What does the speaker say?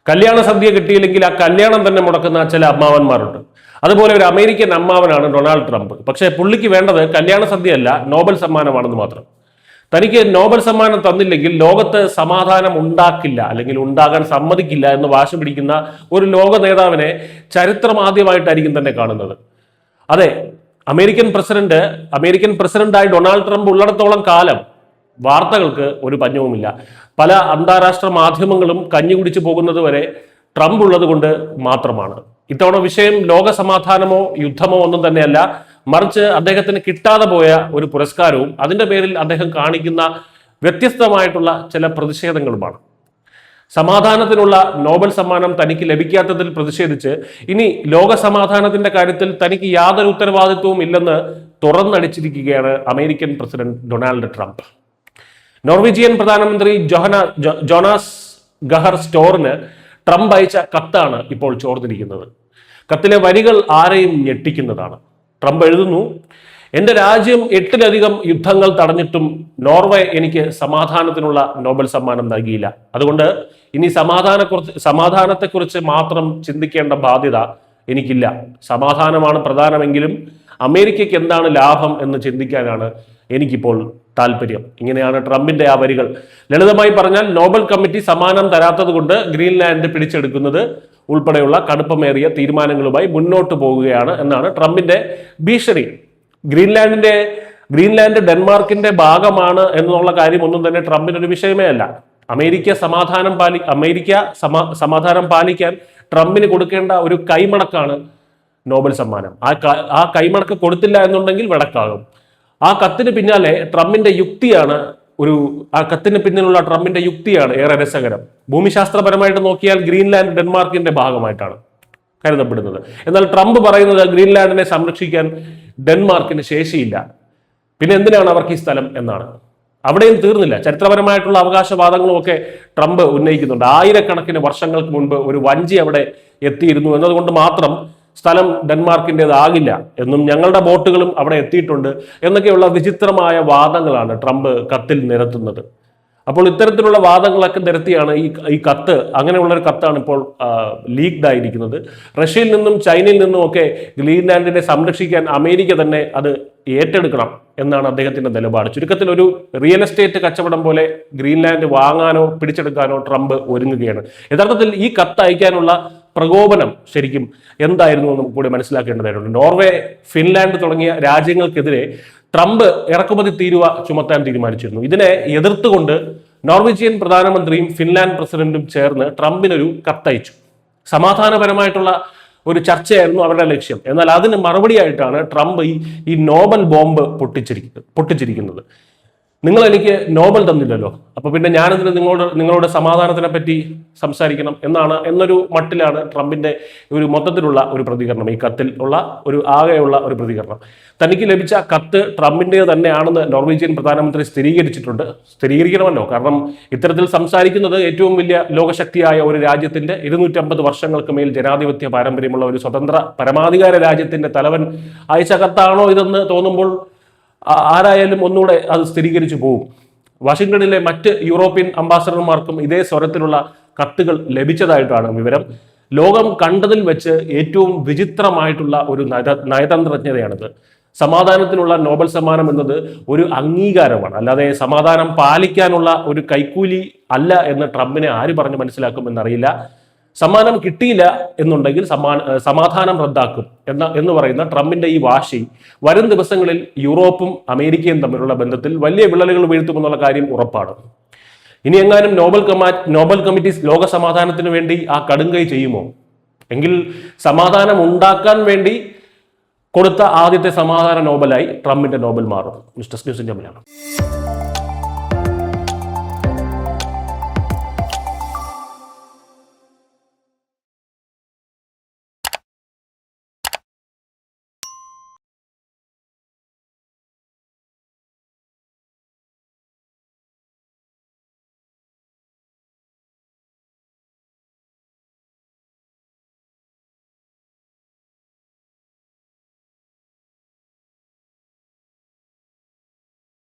കല്യാണ സദ്യ കിട്ടിയില്ലെങ്കിൽ ആ കല്യാണം തന്നെ മുടക്കുന്ന ചില അമ്മാവന്മാരുണ്ട്. അതുപോലെ ഒരു അമേരിക്കൻ അമ്മാവനാണ് ഡൊണാൾഡ് ട്രംപ്. പക്ഷേ പുള്ളിക്ക് വേണ്ടത് കല്യാണ സദ്യയല്ല, നോബൽ സമ്മാനമാണെന്ന് മാത്രം. തനിക്ക് നോബൽ സമ്മാനം തന്നില്ലെങ്കിൽ ലോകത്ത് സമാധാനം ഉണ്ടാക്കില്ല, അല്ലെങ്കിൽ ഉണ്ടാകാൻ സമ്മതിക്കില്ല എന്ന് വാശി പിടിക്കുന്ന ഒരു ലോക നേതാവിനെ ചരിത്രമാദ്യമായിട്ടായിരിക്കും തന്നെ കാണുന്നത്. അതെ, അമേരിക്കൻ പ്രസിഡന്റായി ഡൊണാൾഡ് ട്രംപ് ഉള്ളിടത്തോളം കാലം വാർത്തകൾക്ക് ഒരു പഞ്ഞവുമില്ല. പല അന്താരാഷ്ട്ര മാധ്യമങ്ങളും കഞ്ഞി കുടിച്ചു പോകുന്നത് വരെ ട്രംപ് ഉള്ളത് കൊണ്ട് മാത്രമാണ്. ഇത്തവണ വിഷയം ലോക സമാധാനമോ യുദ്ധമോ ഒന്നും തന്നെയല്ല, മറിച്ച് അദ്ദേഹത്തിന് കിട്ടാതെ പോയ ഒരു പുരസ്കാരവും അതിന്റെ പേരിൽ അദ്ദേഹം കാണിക്കുന്ന വ്യത്യസ്തമായിട്ടുള്ള ചില പ്രതിഷേധങ്ങളുമാണ്. സമാധാനത്തിനുള്ള നോബൽ സമ്മാനം തനിക്ക് ലഭിക്കാത്തതിൽ പ്രതിഷേധിച്ച് ഇനി ലോക സമാധാനത്തിന്റെ കാര്യത്തിൽ തനിക്ക് യാതൊരു ഉത്തരവാദിത്വവും ഇല്ലെന്ന് തുറന്നടിച്ചിരിക്കുകയാണ് American president Donald Trump. Norwegian പ്രധാനമന്ത്രി ജോനാസ് ഗഹർ സ്റ്റോറിന് ട്രംപ് അയച്ച കത്താണ് ഇപ്പോൾ ചോർന്നിരിക്കുന്നത്. കത്തിലെ വരികൾ ആരെയും ഞെട്ടിക്കുന്നതാണ്. ട്രംപ് എഴുതുന്നു: എന്റെ രാജ്യം 8-ലധികം യുദ്ധങ്ങൾ തടഞ്ഞിട്ടും നോർവേ എനിക്ക് സമാധാനത്തിനുള്ള നോബൽ സമ്മാനം നൽകിയില്ല. അതുകൊണ്ട് ഇനി സമാധാനത്തെക്കുറിച്ച് മാത്രം ചിന്തിക്കേണ്ട ബാധ്യത എനിക്കില്ല. സമാധാനമാണ് പ്രധാനമെങ്കിലും അമേരിക്കയ്ക്ക് എന്താണ് ലാഭം എന്ന് ചിന്തിക്കാനാണ് എനിക്കിപ്പോൾ താല്പര്യം. ഇങ്ങനെയാണ് ട്രംപിന്റെ ആ വരികൾ. ലളിതമായി പറഞ്ഞാൽ, നോബൽ കമ്മിറ്റി സമ്മാനം തരാത്തത് കൊണ്ട് ഗ്രീൻലാൻഡ് പിടിച്ചെടുക്കുന്നത് ഉൾപ്പെടെയുള്ള കടുപ്പമേറിയ തീരുമാനങ്ങളുമായി മുന്നോട്ട് പോകുകയാണ് എന്നാണ് ട്രംപിന്റെ ഭീഷണി. ഗ്രീൻലാൻഡ് ഡെൻമാർക്കിന്റെ ഭാഗമാണ് എന്നുള്ള കാര്യം ഒന്നും തന്നെ ട്രംപിനൊരു വിഷയമേ അല്ല. അമേരിക്ക സമാധാനം പാലിക്കാൻ ട്രംപിന് കൊടുക്കേണ്ട ഒരു കൈമടക്കാണ് നോബൽ സമ്മാനം. ആ കൈമടക്ക് കൊടുത്തില്ല എന്നുണ്ടെങ്കിൽ വഴക്കാകും. ആ കത്തിന് പിന്നിലുള്ള ട്രംപിന്റെ യുക്തിയാണ് ഏറെ രസകരം. ഭൂമിശാസ്ത്രപരമായിട്ട് നോക്കിയാൽ ഗ്രീൻലാൻഡ് ഡെൻമാർക്കിന്റെ ഭാഗമായിട്ടാണ് കരുതപ്പെടുന്നത്. എന്നാൽ ട്രംപ് പറയുന്നത് ഗ്രീൻലാൻഡിനെ സംരക്ഷിക്കാൻ ഡെൻമാർക്കിന് ശേഷിയില്ല, പിന്നെ എന്തിനാണ് അവർക്ക് ഈ സ്ഥലം എന്നാണ്. അവിടെയും തീർന്നില്ല. ചരിത്രപരമായിട്ടുള്ള അവകാശവാദങ്ങളും ഒക്കെ ട്രംപ് ഉന്നയിക്കുന്നുണ്ട്. ആയിരക്കണക്കിന് വർഷങ്ങൾക്ക് മുൻപ് ഒരു വഞ്ചി അവിടെ എത്തിയിരുന്നു എന്നതുകൊണ്ട് മാത്രം സ്ഥലം ഡെൻമാർക്കിൻ്റെതാകില്ല എന്നും ഞങ്ങളുടെ ബോട്ടുകളും അവിടെ എത്തിയിട്ടുണ്ട് എന്നൊക്കെയുള്ള വിചിത്രമായ വാദങ്ങളാണ് ട്രംപ് കത്തിൽ നിരത്തുന്നത്. അപ്പോൾ ഇത്തരത്തിലുള്ള വാദങ്ങളൊക്കെ നിരത്തിയാണ് ഈ കത്ത്, അങ്ങനെയുള്ളൊരു കത്താണ് ഇപ്പോൾ ലീക്ഡ് ആയിരിക്കുന്നത്. റഷ്യയിൽ നിന്നും ചൈനയിൽ നിന്നും ഒക്കെ ഗ്രീൻലാൻഡിനെ സംരക്ഷിക്കാൻ അമേരിക്ക തന്നെ അത് ഏറ്റെടുക്കണം എന്നാണ് അദ്ദേഹത്തിന്റെ നിലപാട്. ചുരുക്കത്തിൽ ഒരു റിയൽ എസ്റ്റേറ്റ് കച്ചവടം പോലെ ഗ്രീൻലാൻഡ് വാങ്ങാനോ പിടിച്ചെടുക്കാനോ ട്രംപ് ഒരുങ്ങുകയാണ്. യഥാർത്ഥത്തിൽ ഈ കത്ത് അയക്കാനുള്ള പ്രകോപനം ശരിക്കും എന്തായിരുന്നു എന്ന് കൂടി മനസ്സിലാക്കേണ്ടതായിട്ടുണ്ട്. നോർവേ, ഫിൻലാൻഡ് തുടങ്ങിയ രാജ്യങ്ങൾക്കെതിരെ ട്രംപ് ഇറക്കുമതി തീരുവ ചുമത്താൻ തീരുമാനിച്ചിരുന്നു. ഇതിനെ എതിർത്തുകൊണ്ട് നോർവീജിയൻ പ്രധാനമന്ത്രിയും ഫിൻലാൻഡ് പ്രസിഡന്റും ചേർന്ന് ട്രംപിനൊരു കത്തയച്ചു. സമാധാനപരമായിട്ടുള്ള ഒരു ചർച്ചയായിരുന്നു അവരുടെ ലക്ഷ്യം. എന്നാൽ അതിന് മറുപടിയായിട്ടാണ് ട്രംപ് ഈ നോബൽ ബോംബ് പൊട്ടിച്ചിരിക്കുന്നത്. നിങ്ങൾ എനിക്ക് നോബൽ തന്നില്ലല്ലോ, അപ്പൊ പിന്നെ ഞാനതിന് നിങ്ങളുടെ സമാധാനത്തിനെ പറ്റി സംസാരിക്കണം എന്നൊരു മട്ടിലാണ് ട്രംപിന്റെ ഒരു മൊത്തത്തിലുള്ള ഒരു പ്രതികരണം. ഈ കത്തിൽ ഉള്ള ആകെയുള്ള ഒരു പ്രതികരണം. തനിക്ക് ലഭിച്ച കത്ത് ട്രംപിന്റെ തന്നെയാണെന്ന് നോർവീജിയൻ പ്രധാനമന്ത്രി സ്ഥിരീകരിക്കണമല്ലോ. കാരണം ഇത്തരത്തിൽ സംസാരിക്കുന്നത് ഏറ്റവും വലിയ ലോകശക്തിയായ ഒരു രാജ്യത്തിന്റെ 250 വർഷങ്ങൾക്ക് മേൽ ജനാധിപത്യ പാരമ്പര്യമുള്ള ഒരു സ്വതന്ത്ര പരമാധികാര രാജ്യത്തിന്റെ തലവൻ അയച്ച കത്താണോ ഇതെന്ന് തോന്നുമ്പോൾ ആരായാലും ഒന്നുകൂടെ അത് സ്ഥിരീകരിച്ചു പോകും. വാഷിംഗ്ടണിലെ മറ്റ് യൂറോപ്യൻ അംബാസഡർമാർക്കും ഇതേ സ്വരത്തിലുള്ള കത്തുകൾ ലഭിച്ചതായിട്ടാണ് വിവരം. ലോകം കണ്ടതിൽ വെച്ച് ഏറ്റവും വിചിത്രമായിട്ടുള്ള ഒരു നയതന്ത്രജ്ഞതയാണിത്. സമാധാനത്തിനുള്ള നോബൽ സമ്മാനം എന്നത് ഒരു അംഗീകാരമാണ്, അല്ലാതെ സമാധാനം പാലിക്കാനുള്ള ഒരു കൈക്കൂലി അല്ല എന്ന് ട്രംപിനെ ആര് പറഞ്ഞ് മനസ്സിലാക്കുമെന്നറിയില്ല. സമ്മാനം കിട്ടിയില്ല എന്നുണ്ടെങ്കിൽ സമാധാനം റദ്ദാക്കും എന്ന് പറയുന്ന ട്രംപിന്റെ ഈ വാശി വരും ദിവസങ്ങളിൽ യൂറോപ്പും അമേരിക്കയും തമ്മിലുള്ള ബന്ധത്തിൽ വലിയ വിള്ളലുകൾ വീഴ്ത്തുമെന്നുള്ള കാര്യം ഉറപ്പാണ്. ഇനി എങ്ങാനും നോബൽ കമ്മിറ്റി ലോക സമാധാനത്തിന് വേണ്ടി ആ കടുങ്കൈ ചെയ്യുമോ? എങ്കിൽ സമാധാനം ഉണ്ടാക്കാൻ വേണ്ടി കൊടുത്ത ആദ്യത്തെ സമാധാന നോബലായി ട്രംപിന്റെ നോബൽ മാറും. മിസ്റ്റർ ന്യൂസിന്റെ മലയാളം.